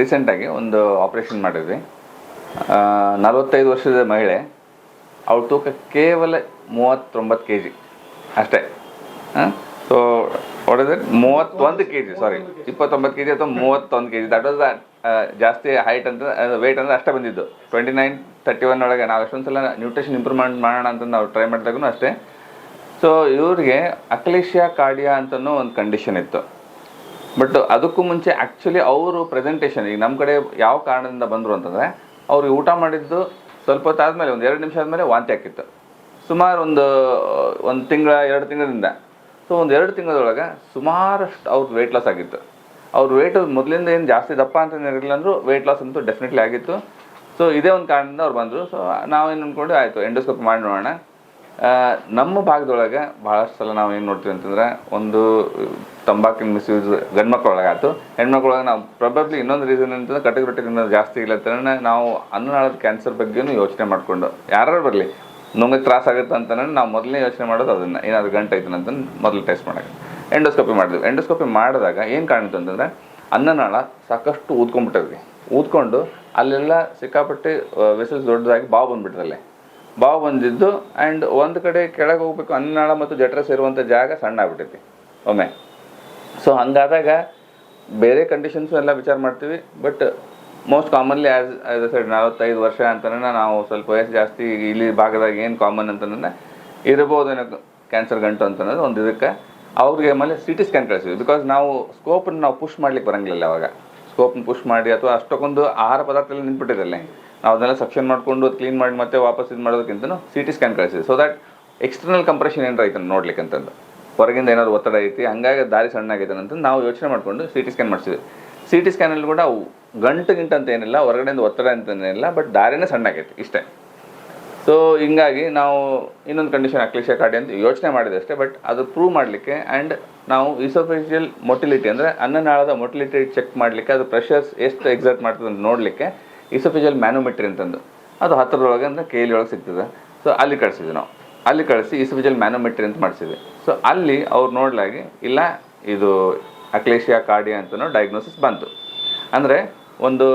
ರೀಸೆಂಟಾಗಿ ಒಂದು ಆಪ್ರೇಷನ್ ಮಾಡಿದ್ವಿ. 45 ವರ್ಷದ ಮಹಿಳೆ. ಅವಳ ತೂಕ ಕೇವಲ 39 kg ಅಷ್ಟೇ. ಸೊ ಹೊಡೆದ್ರೆ 31 kg, ಸಾರಿ 29 kg ಅಥವಾ 31 kg. ದಟ್ ವಾಸ್ ಜಾಸ್ತಿ ಹೈಟ್ ಅಂತ ವೆಯ್ಟ್ ಅಂದರೆ ಅಷ್ಟೇ ಬಂದಿದ್ದು. 29-31 ಒಳಗೆ ನಾವು ಎಷ್ಟೊಂದು ಸಲ ನ್ಯೂಟ್ರಿಷನ್ ಇಂಪ್ರೂವ್ಮೆಂಟ್ ಮಾಡೋಣ ಅಂತ ನಾವು ಟ್ರೈ ಮಾಡಿದಾಗೂ ಅಷ್ಟೇ. ಸೊ ಇವ್ರಿಗೆ ಅಕ್ಲೇಶಿಯಾ ಕಾರ್ಡಿಯಾ ಅಂತನೂ ಒಂದು ಕಂಡೀಷನ್ ಇತ್ತು. ಬಟ್ ಅದಕ್ಕೂ ಮುಂಚೆ ಆ್ಯಕ್ಚುಲಿ ಅವರು ಪ್ರೆಸೆಂಟೇಷನ್ ಈಗ ನಮ್ಮ ಕಡೆ ಯಾವ ಕಾರಣದಿಂದ ಬಂದರು ಅಂತಂದರೆ, ಅವ್ರಿಗೆ ಊಟ ಮಾಡಿದ್ದು ಸ್ವಲ್ಪ ಹೊತ್ತು ಆದಮೇಲೆ, ಒಂದು 2 ನಿಮಿಷ ಆದಮೇಲೆ ವಾಂತಿ ಆಗ್ತಿತ್ತು. ಸುಮಾರು ಒಂದು ತಿಂಗಳ 2 ತಿಂಗಳಿಂದ. ಸೊ ಒಂದು 2 ತಿಂಗಳೊಳಗೆ ಸುಮಾರಷ್ಟು ಅವ್ರಿಗೆ ವೆಯ್ಟ್ ಲಾಸ್ ಆಗಿತ್ತು. ಅವ್ರ ವೆಯ್ಟ್ ಮೊದಲಿಂದ ಏನು ಜಾಸ್ತಿ ದಪ್ಪ ಅಂತ ಇರಲಿಲ್ಲ ಅಂದರೂ ವೆಯ್ಟ್ ಲಾಸ್ ಅಂತೂ ಡೆಫಿನೆಟ್ಲಿ ಆಗಿತ್ತು. ಸೊ ಇದೇ ಒಂದು ಕಾರಣದಿಂದ ಅವ್ರು ಬಂದರು. ಸೊ ನಾವೇನು ಅಂದ್ಕೊಂಡು ಆಯಿತು ಎಂಡೋಸ್ಕೋಪ್ ಮಾಡಿ ನೋಡೋಣ. ನಮ್ಮ ಭಾಗದೊಳಗೆ ಭಾಳಷ್ಟು ಸಲ ನಾವು ಏನು ನೋಡ್ತೀವಿ ಅಂತಂದ್ರೆ, ಒಂದು ತಂಬಾಕಿನ ಮಿಸ್ಯೂಸ್ ಗಂಡು ಮಕ್ಕಳೊಳಗೆ ಆಯಿತು. ಹೆಣ್ಮಕ್ಳೊಳಗೆ ನಾವು ಪ್ರೊಬಬ್ಲಿ ಇನ್ನೊಂದು ರೀಸನ್ ಅಂತಂದ್ರೆ ಕಟಕ್ ರೊಟ್ಟಿ ತಿನ್ನೋದು ಜಾಸ್ತಿ ಇಲ್ಲ ಅಂತಂದ್ರೆ ನಾವು ಅನ್ನನಾಳದ ಕ್ಯಾನ್ಸರ್ ಬಗ್ಗೆಯೂ ಯೋಚನೆ ಮಾಡಿಕೊಂಡು, ಯಾರು ಬರಲಿ ನಮಗೆ ತ್ರಾಸ ಆಗುತ್ತೆ ಅಂತಂದ್ರೆ ನಾವು ಮೊದಲನೇ ಯೋಚನೆ ಮಾಡೋದು ಅದನ್ನು, ಏನಾದರೂ ಗಂಟು ಐತನ ಅಂತ ಮೊದಲು ಟೆಸ್ಟ್ ಮಾಡೋಕ್ಕೆ ಎಂಡೋಸ್ಕೋಪಿ ಮಾಡಿದ್ವಿ. ಎಂಡೋಸ್ಕೋಪಿ ಮಾಡಿದಾಗ ಏನು ಕಾಣಿತು ಅಂತಂದರೆ, ಅನ್ನನಾಳ ಸಾಕಷ್ಟು ಊದ್ಕೊಂಡ್ಬಿಟ್ಟಿದ್ವಿ. ಊದ್ಕೊಂಡು ಅಲ್ಲೆಲ್ಲ ಸಿಕ್ಕಾಪಟ್ಟೆ ವೆಸಲ್ಸ್ ದೊಡ್ಡದಾಗಿ ಬಾವು ಬಂದುಬಿಟ್ಟಿರಲ್ಲೇ. ಬಾವು ಬಂದಿದ್ದು ಆ್ಯಂಡ್ ಒಂದು ಕಡೆ ಕೆಳಗೆ ಹೋಗ್ಬೇಕು ಅನ್ನನಾಳ ಮತ್ತು ಜಠರ ಸೇರುವಂಥ ಜಾಗ ಸಣ್ಣ ಆಗ್ಬಿಟ್ಟೈತಿ ಒಮ್ಮೆ. ಸೊ ಹಂಗಾದಾಗ ಬೇರೆ ಕಂಡೀಷನ್ಸು ಎಲ್ಲ ವಿಚಾರ ಮಾಡ್ತೀವಿ. But most commonly as side 45 ವರ್ಷ ಅಂತಂದ್ರೆ ನಾವು ಸ್ವಲ್ಪ ವಯಸ್ಸು ಜಾಸ್ತಿ ಇಲ್ಲಿ ಭಾಗದಾಗ ಏನು ಕಾಮನ್ ಅಂತಂದ್ರೆ ಇರ್ಬೋದೇನೋ ಕ್ಯಾನ್ಸರ್ ಗಂಟು ಅಂತನ್ನೋದು ಒಂದು. ಇದಕ್ಕೆ ಅವ್ರಿಗೆ ಆಮೇಲೆ CT ಸ್ಕ್ಯಾನ್ ಕಳಿಸಿದ್ವಿ. ಬಿಕಾಸ್ ನಾವು ಸ್ಕೋಪನ್ನು ನಾವು ಪುಷ್ ಮಾಡ್ಲಿಕ್ಕೆ ಬರೋಂಗಿಲ್ಲ. ಅವಾಗ ಸ್ಕೋಪ್ನ ಪುಷ್ ಮಾಡಿ ಅಥವಾ ಅಷ್ಟಕ್ಕೊಂದು ಆಹಾರ ಪದಾರ್ಥ ಎಲ್ಲ ನಿಂತ್ಬಿಟ್ಟಿರಲ್ಲೇ, ನಾವು ಅದನ್ನೆಲ್ಲ ಸಕ್ಷನ್ ಮಾಡಿಕೊಂಡು ಅದು ಕ್ಲೀನ್ ಮಾಡಿ ಮತ್ತೆ ವಾಪಸ್ ಇದು ಮಾಡೋದಕ್ಕಿಂತ CT ಸ್ಕ್ಯಾನ್ ಕಳಿಸಿದ್ವಿ. ಸೊ ದ್ಯಾಟ್ ಎಕ್ಸ್ಟರ್ನಲ್ ಕಂಪ್ರೆಷನ್ ಏನಾರು ಐತೆ ನೋಡ್ಲಿಕ್ಕೆ ಅಂತಂದು, ಹೊರಗಿಂದ ಏನಾದ್ರು ಒತ್ತಡ ಐತಿ ಹಂಗಾಗಿ ದಾರಿ ಸಣ್ಣ ಆಗೈತೆ ಅಂತ ನಾವು ಯೋಚನೆ ಮಾಡಿಕೊಂಡು CT ಸ್ಕ್ಯಾನ್ ಮಾಡಿಸಿದ್ವಿ. CT ಸ್ಕ್ಯಾನಲ್ಲಿ ಕೂಡ ಗಂಟು ಅಂತ ಏನಿಲ್ಲ, ಹೊರಗಡೆಯಿಂದ ಒತ್ತಡ ಅಂತೇನಿಲ್ಲ, ಬಟ್ ದಾರಿನೇ ಸಣ್ಣ ಆಗೈತಿ ಇಷ್ಟೇ. ಸೊ ಹಿಂಗಾಗಿ ನಾವು ಇನ್ನೊಂದು ಕಂಡೀಷನ್ ಅಕ್ಲೇಶಿಯಾ ಕಾರ್ಡಿಯಾ ಅಂತ ಯೋಚನೆ ಮಾಡಿದೆ ಅಷ್ಟೇ. ಬಟ್ ಅದು ಪ್ರೂವ್ ಮಾಡಲಿಕ್ಕೆ ಆ್ಯಂಡ್ ನಾವು ಈಸೋಫೇಜಿಯಲ್ ಮೊಟಿಲಿಟಿ ಅಂದರೆ ಅನ್ನನಾಳದ ಮೊಟಿಲಿಟಿ ಚೆಕ್ ಮಾಡಲಿಕ್ಕೆ, ಅದು ಪ್ರೆಷರ್ಸ್ ಎಷ್ಟು ಎಕ್ಸರ್ಟ್ ಮಾಡ್ತದೆ ಅಂತ ನೋಡಲಿಕ್ಕೆ ಈಸೋಫೇಜಿಯಲ್ ಮ್ಯಾನೋಮೆಟ್ರಿ ಅಂತಂದು ಅದು ಹತ್ತಿರದೊಳಗೆ ಅಂದರೆ KL ಒಳಗೆ ಸಿಗ್ತದೆ. ಸೊ ಅಲ್ಲಿ ಕಳಿಸಿದ್ವಿ ನಾವು. ಅಲ್ಲಿ ಕಳಿಸಿ ಈಸೋಫೇಜಿಯಲ್ ಮ್ಯಾನೋಮೆಟ್ರಿ ಅಂತ ಮಾಡಿಸಿದ್ವಿ. ಸೊ ಅಲ್ಲಿ ಅವ್ರು ನೋಡಲಾಗಿ ಇಲ್ಲ ಇದು ಅಕ್ಲೇಶಿಯಾ ಕಾರ್ಡಿಯಾ ಅಂತನೋ ಡಯಾಗ್ನೋಸಿಸ್ ಬಂತು. ಅಂದರೆ ಒಂದು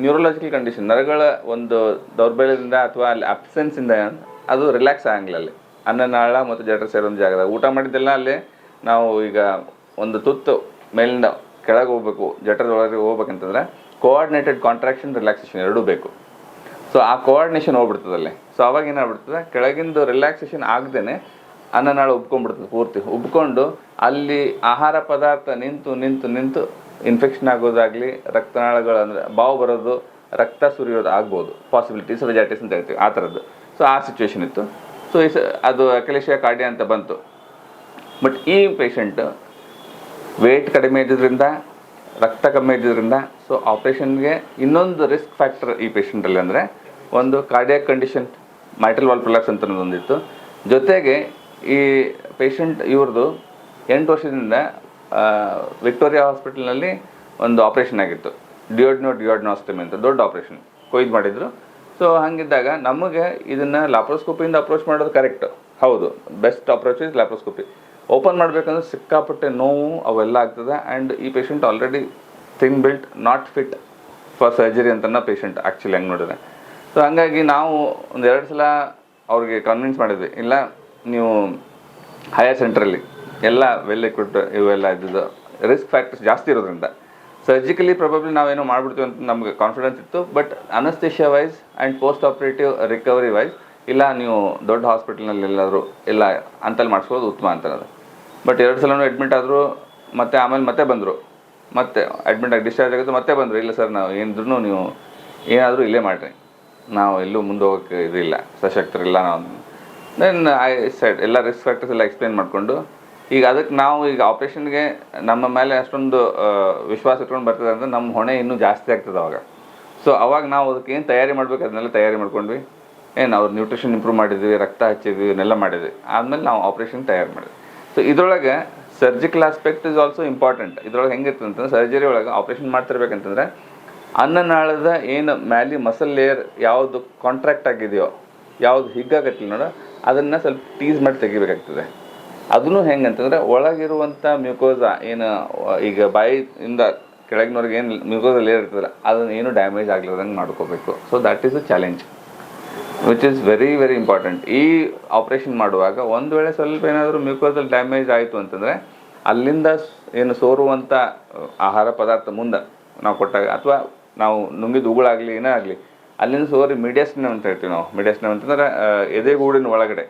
ನ್ಯೂರಲಾಜಿಕಲ್ ಕಂಡೀಷನ್, ನರಗಳ ಒಂದು ದೌರ್ಬಲ್ಯದಿಂದ ಅಥವಾ ಅಲ್ಲಿ ಅಬ್ಸೆನ್ಸಿಂದ ಅದು ರಿಲ್ಯಾಕ್ಸ್ ಆಗಂಗಿಲ್ಲ. ಅಲ್ಲಿ ಅನ್ನನಾಳ ಮತ್ತು ಜಠರ ಸೇರೋ ಜಾಗದಾಗ ಊಟ ಮಾಡಿದ್ದೆಲ್ಲ ಅಲ್ಲೇ ನಾವು ಈಗ ಒಂದು ತುತ್ತು ಮೇಲಿಂದ ಕೆಳಗೆ ಹೋಗ್ಬೇಕು, ಜಠರದೊಳಗೆ ಹೋಗ್ಬೇಕಂತಂದ್ರೆ ಕೋಆರ್ಡಿನೇಟೆಡ್ ಕಾಂಟ್ರಾಕ್ಷನ್ ರಿಲ್ಯಾಕ್ಸೇಷನ್ ಎರಡೂ ಬೇಕು. ಸೊ ಆ ಕೋಆರ್ಡಿನೇಷನ್ ಹೋಗ್ಬಿಡ್ತದಲ್ಲಿ. ಸೊ ಅವಾಗ ಏನಾಗ್ಬಿಡ್ತದೆ, ಕೆಳಗಿಂದು ರಿಲ್ಯಾಕ್ಸೇಷನ್ ಆಗದೇನೆ ಅನ್ನನಾಳ ಉಬ್ಕೊಂಡ್ಬಿಡ್ತದೆ ಪೂರ್ತಿ. ಉಬ್ಕೊಂಡು ಅಲ್ಲಿ ಆಹಾರ ಪದಾರ್ಥ ನಿಂತು ಇನ್ಫೆಕ್ಷನ್ ಆಗೋದಾಗಲಿ, ರಕ್ತನಾಳಗಳು ಅಂದರೆ ಬಾವು ಬರೋದು, ರಕ್ತ ಸುರಿಯೋದು ಆಗ್ಬೋದು, ಪಾಸಿಬಿಲಿಟೀಸ್ ವೆಜೈಟಿಸ್ ಅಂತ ಹೇಳ್ತೀವಿ ಆ ಥರದ್ದು. ಸೊ ಆ ಸಿಚುವೇಶನ್ ಇತ್ತು. ಸೊ ಅದು ಅಕ್ಲೇಶಿಯಾ ಕಾರ್ಡಿಯಾ ಅಂತ ಬಂತು. ಬಟ್ ಈ ಪೇಷಂಟ್ ವೆಯ್ಟ್ ಕಡಿಮೆ ಇದ್ದಿದ್ದರಿಂದ, ರಕ್ತ ಕಮ್ಮಿ ಇದ್ದಿದ್ದರಿಂದ, ಸೊ ಆಪ್ರೇಷನ್ಗೆ ಇನ್ನೊಂದು ರಿಸ್ಕ್ ಫ್ಯಾಕ್ಟರ್ ಈ ಪೇಷಂಟಲ್ಲಿ ಅಂದರೆ ಒಂದು cardiac condition, mitral wall prolapse ಅಂತ ಒಂದಿತ್ತು. ಜೊತೆಗೆ ಈ ಪೇಷಂಟ್ ಇವ್ರದ್ದು 8 ವರ್ಷದಿಂದ ವಿಕ್ಟೋರಿಯಾ ಹಾಸ್ಪಿಟಲ್ನಲ್ಲಿ ಒಂದು ಆಪ್ರೇಷನ್ ಆಗಿತ್ತು, ಡಿಯೋಡ್ನೋಸ್ಟಮಿ ಅಂತ ದೊಡ್ಡ ಆಪ್ರೇಷನ್ ಕೊಯ್ದು ಮಾಡಿದರು. ಸೊ ಹಾಗಿದ್ದಾಗ ನಮಗೆ ಇದನ್ನು ಲ್ಯಾಪ್ರೋಸ್ಕೋಪಿಯಿಂದ ಅಪ್ರೋಚ್ ಮಾಡೋದು ಕರೆಕ್ಟ್, ಹೌದು, best approach is laparoscopy. Open ಮಾಡಬೇಕಂದ್ರೆ ಸಿಕ್ಕಾಪಟ್ಟೆ ನೋವು ಅವೆಲ್ಲ ಆಗ್ತದೆ. ಆ್ಯಂಡ್ ಈ patient already thin built, not fit for surgery ಅಂತನ ಪೇಷಂಟ್ ಆ್ಯಕ್ಚುಲಿ ಹಂಗೆ ನೋಡಿದ್ರೆ. ಸೊ ಹಾಗಾಗಿ ನಾವು ಒಂದು 2 ಸಲ ಅವ್ರಿಗೆ ಕನ್ವಿನ್ಸ್ ಮಾಡಿದ್ವಿ, ಇಲ್ಲ ನೀವು ಹೈಯರ್ ಸೆಂಟ್ರಲ್ಲಿ ಎಲ್ಲ ವೆಲ್ ಎಕ್ವಿಪ್ಡ್ ಇವೆಲ್ಲ ಇದ್ದದ್ದು, ರಿಸ್ಕ್ ಫ್ಯಾಕ್ಟರ್ಸ್ ಜಾಸ್ತಿ ಇರೋದ್ರಿಂದ ಸರ್ಜಿಕಲಿ ಪ್ರೊಬಬ್ಲಿ ನಾವೇನೋ ಮಾಡಿಬಿಡ್ತೀವಿ ಅಂತ ನಮಗೆ ಕಾನ್ಫಿಡೆನ್ಸ್ ಇತ್ತು. But anaesthesia wise and post operative recovery wise ಇಲ್ಲ ನೀವು ದೊಡ್ಡ ಹಾಸ್ಪಿಟಲ್ನಲ್ಲಿ ಎಲ್ಲಾದರೂ ಇಲ್ಲ ಅಂತಲ್ಲಿ ಮಾಡಿಸ್ಬೋದು ಉತ್ತಮ ಅಂತನದು. ಬಟ್ 2 ಸಲನೂ ಅಡ್ಮಿಟ್ ಆದರು. ಮತ್ತು ಆಮೇಲೆ ಮತ್ತೆ ಬಂದರು, ಮತ್ತೆ ಅಡ್ಮಿಟ್ ಆಗಿ ಡಿಸ್ಚಾರ್ಜ್ ಆಗಿದ್ದು ಮತ್ತೆ ಬಂದರು. ಇಲ್ಲ ಸರ್, ನಾವು ಏನಿದ್ರು ನೀವು ಏನಾದರೂ ಇಲ್ಲೇ ಮಾಡಿರಿ, ನಾವು ಎಲ್ಲೂ ಮುಂದೆ ಹೋಗೋಕ್ಕೆ ಇದಿಲ್ಲ, ಸಶಕ್ತರಿಲ್ಲ ನಾವು. ದೆನ್ ಐ ಸೈಡ್ ಎಲ್ಲ ರಿಸ್ಕ್ ಫ್ಯಾಕ್ಟರ್ಸ್ ಎಲ್ಲ ಎಕ್ಸ್ಪ್ಲೇನ್ ಮಾಡಿಕೊಂಡು ಈಗ ಅದಕ್ಕೆ ನಾವು ಈಗ ಆಪ್ರೇಷನ್ಗೆ ನಮ್ಮ ಮೇಲೆ ಅಷ್ಟೊಂದು ವಿಶ್ವಾಸ ಇಟ್ಕೊಂಡು ಬರ್ತದೆ ಅಂದರೆ ನಮ್ಮ ಹೊಣೆ ಇನ್ನೂ ಜಾಸ್ತಿ ಆಗ್ತದೆ ಅವಾಗ. ಸೊ ಅವಾಗ ನಾವು ಅದಕ್ಕೆ ಏನು ತಯಾರಿ ಮಾಡಬೇಕು ಅದನ್ನೆಲ್ಲ ತಯಾರಿ ಮಾಡ್ಕೊಂಡ್ವಿ. ಅವ್ರು ನ್ಯೂಟ್ರಿಷನ್ ಇಂಪ್ರೂವ್ ಮಾಡಿದ್ವಿ, ರಕ್ತ ಹಚ್ಚಿದ್ವಿ, ಇವನ್ನೆಲ್ಲ ಮಾಡಿದ್ವಿ. ಆದಮೇಲೆ ನಾವು ಆಪ್ರೇಷನ್ ತಯಾರು ಮಾಡಿದ್ವಿ. ಸೊ ಇದರೊಳಗೆ surgical aspect is also important. ಇದರೊಳಗೆ ಹೆಂಗಿರ್ತದೆ ಅಂತಂದ್ರೆ, ಸರ್ಜರಿ ಒಳಗೆ ಆಪ್ರೇಷನ್ ಮಾಡ್ತಿರ್ಬೇಕಂತಂದ್ರೆ ಅನ್ನನಾಳದ ಏನು ಮ್ಯಾಲಿ ಮಸಲ್ ಲೇಯರ್ ಯಾವುದು ಕಾಂಟ್ರಾಕ್ಟ್ ಆಗಿದೆಯೋ, ಯಾವುದು ಹಿಗ್ಗಾಗತ್ತಿಲ್ಲ ನೋಡೋ, ಅದನ್ನು ಸ್ವಲ್ಪ ಟೀಸ್ ಮಾಡಿ ತೆಗಿಬೇಕಾಗ್ತದೆ. ಅದನ್ನು ಹೆಂಗಂತಂದರೆ ಒಳಗಿರುವಂಥ ಮ್ಯೂಕೋಸಾ ಏನು ಈಗ ಬಾಯಿಯಿಂದ ಕೆಳಗಿನವ್ರಿಗೆ ಏನು ಮ್ಯೂಕೋಸಲ್ ಲೇಯರ್ ಇರ್ತದಲ್ಲ ಅದನ್ನು ಏನು ಡ್ಯಾಮೇಜ್ ಆಗ್ಲಾರ್ದಂಗೆ ಮಾಡ್ಕೋಬೇಕು. So that is a challenge which is very very important. ಈ ಆಪ್ರೇಷನ್ ಮಾಡುವಾಗ ಒಂದು ವೇಳೆ ಸ್ವಲ್ಪ ಏನಾದರೂ ಮ್ಯೂಕೋಸಲ್ ಡ್ಯಾಮೇಜ್ ಆಯಿತು ಅಂತಂದರೆ ಅಲ್ಲಿಂದ ಏನು ಸೋರುವಂಥ ಆಹಾರ ಪದಾರ್ಥ ಮುಂದೆ ನಾವು ಕೊಟ್ಟಾಗ ಅಥವಾ ನಾವು ನುಂಗಿದ ಉಗುಳಾಗಲಿ ಏನೇ ಆಗಲಿ ಅಲ್ಲಿಂದ ಸೋರಿ ಮಿಡಿಯಸ್ನಮ್ ಅಂತ ಹೇಳ್ತೀವಿ ನಾವು. ಮಿಡಿಯಸ್ನಮ್ ಅಂತಂದ್ರೆ ಎದೆಗೂಡಿನ ಒಳಗಡೆ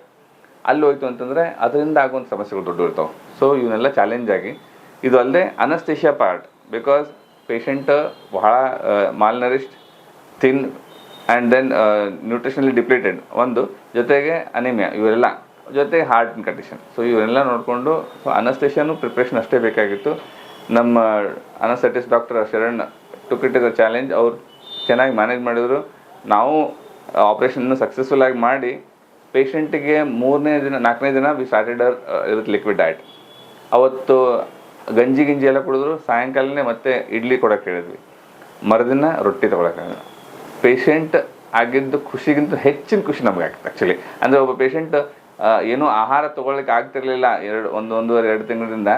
ಅಲ್ಲಿ ಹೋಯ್ತು ಅಂತಂದರೆ ಅದರಿಂದ ಆಗುವಂಥ ಸಮಸ್ಯೆಗಳು ದೊಡ್ಡ ಇರ್ತಾವೆ. ಸೊ ಇವನ್ನೆಲ್ಲ ಚಾಲೆಂಜ್ ಆಗಿ ಇದು ಅಲ್ಲದೆ ಅನಸ್ತೇಷಿಯಾ ಪಾರ್ಟ್, ಬಿಕಾಸ್ ಪೇಷಂಟ್ ಬಹಳ ಮಾಲ್ನರಿಷ್ಡ್, ಥಿನ್ ಆ್ಯಂಡ್ ದೆನ್ ನ್ಯೂಟ್ರಿಷನಲಿ ಡಿಪ್ಲೀಟೆಡ್ ಒಂದು, ಜೊತೆಗೆ ಅನಿಮಿಯಾ, ಇವರೆಲ್ಲ ಜೊತೆಗೆ ಹಾರ್ಟ್ ಕಂಡೀಷನ್. ಸೊ ಇವನ್ನೆಲ್ಲ ನೋಡಿಕೊಂಡು ಸೊ ಅನಸ್ತೇಷಿಯಾನು ಪ್ರಿಪ್ರೇಷನ್ ಅಷ್ಟೇ ಬೇಕಾಗಿತ್ತು. ನಮ್ಮ anaesthetist doctor Sharan took it is a challenge. ಅವ್ರು ಚೆನ್ನಾಗಿ ಮ್ಯಾನೇಜ್ ಮಾಡಿದರು. ನಾವು ಆಪ್ರೇಷನ್ನು ಸಕ್ಸಸ್ಫುಲ್ ಆಗಿ ಮಾಡಿ ಪೇಷಂಟಿಗೆ 3ನೇ ದಿನ 4ನೇ ದಿನ ವಿ ಸ್ಟಾರ್ಟೆಡ್ ಇರುತ್ತೆ ಲಿಕ್ವಿಡ್ ಡಯಟ್. ಅವತ್ತು ಗಂಜಿ ಎಲ್ಲ ಕುಡಿದ್ರು, ಸಾಯಂಕಾಲನೇ ಮತ್ತೆ ಇಡ್ಲಿ ಕೊಡೋಕೆ ಹೇಳಿದ್ವಿ, ಮರುದಿನ ರೊಟ್ಟಿ ತೊಗೊಳಕ್ಕೆ. ಪೇಷಂಟ್ ಆಗಿದ್ದು ಖುಷಿಗಿಂತ ಹೆಚ್ಚಿನ ಖುಷಿ ನಮಗೆ ಆಗ್ತದೆ ಆ್ಯಕ್ಚುಲಿ. ಅಂದರೆ ಒಬ್ಬ ಪೇಷಂಟ್ ಏನೂ ಆಹಾರ ತೊಗೊಳ್ಲಿಕ್ಕೆ ಆಗ್ತಿರಲಿಲ್ಲ 1.5-2 ತಿಂಗಳಿಂದ,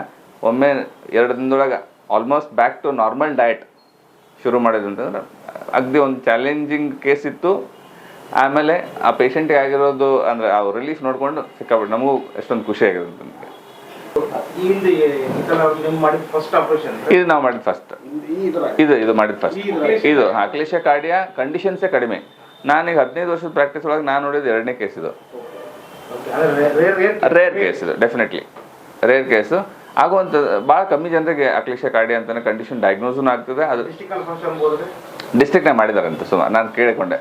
ಒಮ್ಮೆ 2 ದಿನದೊಳಗೆ almost back to normal diet ಶುರು ಮಾಡಿದ್ರು ಅಂತಂದ್ರೆ ಅಗದಿ ಒಂದು ಚಾಲೆಂಜಿಂಗ್ ಕೇಸ್ ಇತ್ತು. ಆಮೇಲೆ ಆ ಪೇಷಂಟಿಗೆ ಆಗಿರೋದು ಅಂದರೆ ಆ ರಿಲೀಫ್ ನೋಡಿಕೊಂಡು ಸಿಕ್ಕಾಬಿಟ್ಟು ನಮಗೂ ಎಷ್ಟೊಂದು ಖುಷಿ ಆಗಿದೆ ಅಂತ. ಇದು ನಾವು ಮಾಡಿದ ಫಸ್ಟ್, ಇದು ಮಾಡಿದ ಫಸ್ಟ್. ಇದು ಅಕ್ಲೇಶಿಯಾ ಕಾರ್ಡಿಯಾ ಕಂಡೀಷನ್ಸೇ ಕಡಿಮೆ. ನಾನೀಗ 15 ವರ್ಷದ ಪ್ರಾಕ್ಟೀಸ್ ಒಳಗೆ ನಾನು ನೋಡಿದ್ದು 2ನೇ ಕೇಸ್ ಇದು. ರೇರ್ ಕೇಸ್ ಇದು, ಡೆಫಿನೆಟ್ಲಿ ರೇರ್ ಕೇಸು. ಆಗುವಂಥದ್ದು ಭಾಳ ಕಮ್ಮಿ ಜನರಿಗೆ ಅಕ್ಲೇಶಿಯಾ ಕಾರ್ಡಿಯಾ ಅಂತಾನೆ ಕಂಡೀಷನ್ ಡಯಾಗ್ನೋಸೂ ಆಗ್ತದೆ. ಅದು ಡಿಸ್ಟ್ರಿಕ್ಟ್ನಾಗ ಮಾಡಿದಾರಂತ, ನಾನು ಕೇಳಿಕೊಂಡೆ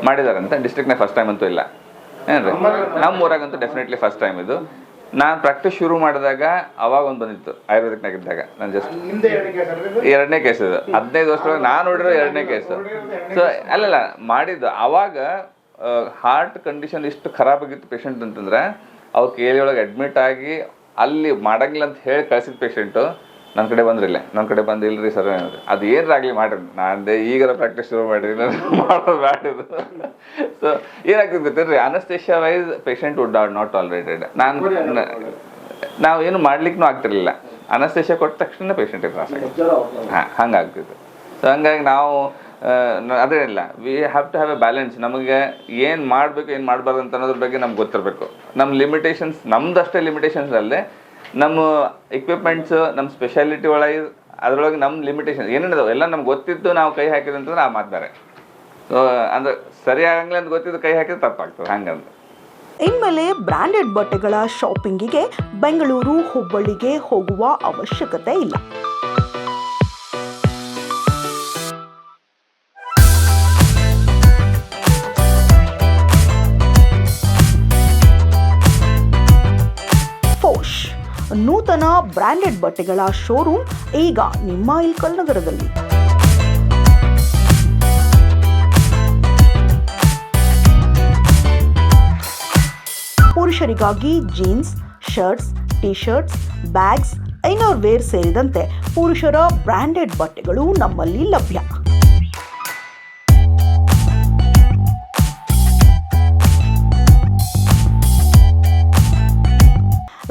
ಮಾಡಿದಾರಂತ. ಡಿಸ್ಟ್ರಿಕ್ಟ್ನಾಗ ಫಸ್ಟ್ ಟೈಮ್ ಅಂತೂ ಇಲ್ಲ ಏನ್ರಿ, ನಮ್ಮ ಊರಾಗಂತೂ ಡೆಫಿನೆಟ್ಲಿ ಫಸ್ಟ್ ಟೈಮ್ ಇದು. ನಾನು ಪ್ರಾಕ್ಟೀಸ್ ಶುರು ಮಾಡಿದಾಗ ಅವಾಗ ಒಂದು ಬಂದಿತ್ತು ಆಯುರ್ವೇದಿಕ್ನಾಗಿದ್ದಾಗ. ನಾನು ಜಸ್ಟ್ 2ನೇ ಕೇಸ್ ಇದು, 15 ವರ್ಷದೊಳಗೆ ನಾನು ನೋಡಿರೋ 2ನೇ ಕೇಸು. ಸೊ ಅಲ್ಲಲ್ಲ ಮಾಡಿದ್ದು ಅವಾಗ ಹಾರ್ಟ್ ಕಂಡೀಷನ್ ಇಷ್ಟು ಖರಾಬಾಗಿತ್ತು ಪೇಷಂಟ್ ಅಂತಂದ್ರೆ ಅವ್ರು KLE ಒಳಗೆ ಅಡ್ಮಿಟ್ ಆಗಿ ಅಲ್ಲಿ ಮಾಡಂಗಿಲ್ಲ ಅಂತ ಹೇಳಿ ಕಳ್ಸಿದ ಪೇಷಂಟು ನನ್ನ ಕಡೆ ಬಂದ್ರಿಲ್ಲ. ನನ್ನ ಕಡೆ ಬಂದಿಲ್ಲರಿ ಸರ್ ಏನಾದ್ರು ಅದು ಏನಾಗಲಿ ಮಾಡಿರಿ, ನಾನಂದೆ ಈಗಾರ ಪ್ರಾಕ್ಟೀಸ್ ಶುರು ಮಾಡಿರಿ, ನಾನು ಮಾಡೋದು ಬ್ಯಾಡಿದು. ಸೊ ಏನಾಗ್ತದೆ ಗೊತ್ತಿರ್ರಿ, anaesthesia wise patient would are not tolerated. ನಾವು ಏನು ಮಾಡ್ಲಿಕ್ಕೂ ಆಗ್ತಿರ್ಲಿಲ್ಲ. ಅನಸ್ತೇಷಿಯಾ ಕೊಟ್ಟ ತಕ್ಷಣ ಪೇಷಂಟಿಗೆ ತ್ರಾಸ ಆಗುತ್ತೆ. ಹಂಗಾಗ್ತಿತ್ತು. ಸೊ ಹಂಗಾಗಿ ನಾವು ಅದೇ ಇಲ್ಲ, we have to have a balance. ನಮಗೆ ಏನು ಮಾಡಬೇಕು ಏನು ಮಾಡಬಾರ್ದು ಅಂತ ಅನ್ನೋದ್ರ ಬಗ್ಗೆ ನಮ್ಗೆ ಗೊತ್ತಿರಬೇಕು. ನಮ್ಮ ಲಿಮಿಟೇಷನ್ಸ್, ನಮ್ದಷ್ಟೇ ಲಿಮಿಟೇಷನ್ಸ್ ಅಲ್ಲದೆ ನಮ್ಮ ಎಕ್ವಿಪ್ಮೆಂಟ್ಸು, ನಮ್ಮ ಸ್ಪೆಷಾಲಿಟಿ ಒಳಗೆ ಅದರೊಳಗೆ ನಮ್ಮ ಲಿಮಿಟೇಷನ್ ಏನೇನಿದಾವೆ ಎಲ್ಲ ನಮ್ಗೆ ಗೊತ್ತಿದ್ದು ನಾವು ಕೈ ಹಾಕಿದೆ ಅಂತಂದ್ರೆ ಆ ಮಾತಾರೆ. ಸೊ ಅಂದರೆ ಸರಿ ಆಗಂಗಿಲ್ಲ ಅಂತ ಗೊತ್ತಿದ್ದು ಕೈ ಹಾಕಿದ್ರೆ ತಪ್ಪಾಗ್ತದೆ. ಹಂಗಂದ್ರೆ ಇನ್ಮೇಲೆ ಬ್ರ್ಯಾಂಡೆಡ್ ಬಟ್ಟೆಗಳ ಶಾಪಿಂಗಿಗೆ ಬೆಂಗಳೂರು, ಹುಬ್ಬಳ್ಳಿಗೆ ಹೋಗುವ ಅವಶ್ಯಕತೆ ಇಲ್ಲ. ನೂತನ ಬ್ರ್ಯಾಂಡೆಡ್ ಬಟ್ಟೆಗಳ ಶೋರೂಮ್ ಈಗ ನಿಮ್ಮ ಇಲ್ಕಲ್ ನಗರದಲ್ಲಿ. ಪುರುಷರಿಗಾಗಿ jeans, shirts, T shirts, bags, inner wear ಸೇರಿದಂತೆ ಪುರುಷರ ಬ್ರ್ಯಾಂಡೆಡ್ ಬಟ್ಟೆಗಳು ನಮ್ಮಲ್ಲಿ ಲಭ್ಯ.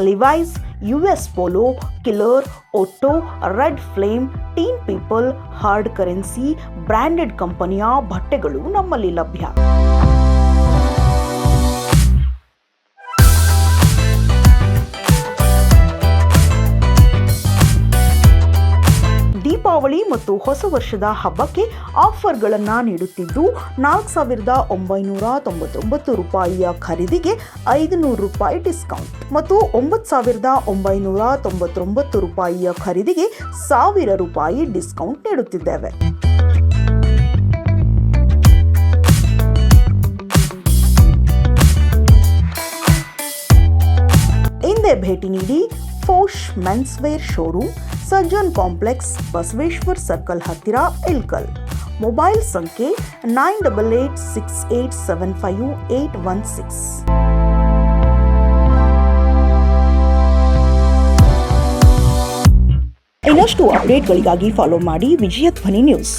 Levi's, US polo, killer, Otto, red flame, teen people, hard currency branded ಕಂಪನಿಯ ಬಟ್ಟೆಗಳು ನಮ್ಮಲ್ಲಿ ಲಭ್ಯ. ದೀಪಾವಳಿ ಮತ್ತು ಹೊಸ ವರ್ಷದ ಹಬ್ಬಕ್ಕೆ ಆಫರ್ಗಳನ್ನು ನೀಡುತ್ತಿದ್ದು, 4,999 ರೂಪಾಯಿಯ ಖರೀದಿಗೆ 500 ರೂಪಾಯಿ ಡಿಸ್ಕೌಂಟ್ ಮತ್ತು 9,999 ರೂಪಾಯಿಯ ಖರೀದಿಗೆ 1,000 ರೂಪಾಯಿ ಡಿಸ್ಕೌಂಟ್ ನೀಡುತ್ತಿದ್ದೇವೆ. ಹಿಂದೆ ಭೇಟಿ ನೀಡಿ ಫೋಶ್ men's wear showroom, Sajjan complex, Basaveshwar circle ಹತ್ತಿರ, ಇಲ್ಕಲ್. ಮೊಬೈಲ್ ಸಂಖ್ಯೆ 9886875816. ಇನ್ನಷ್ಟು ಅಪ್ಡೇಟ್ಗಳಿಗಾಗಿ ಫಾಲೋ ಮಾಡಿ ವಿಜಯ ಧ್ವನಿ ನ್ಯೂಸ್.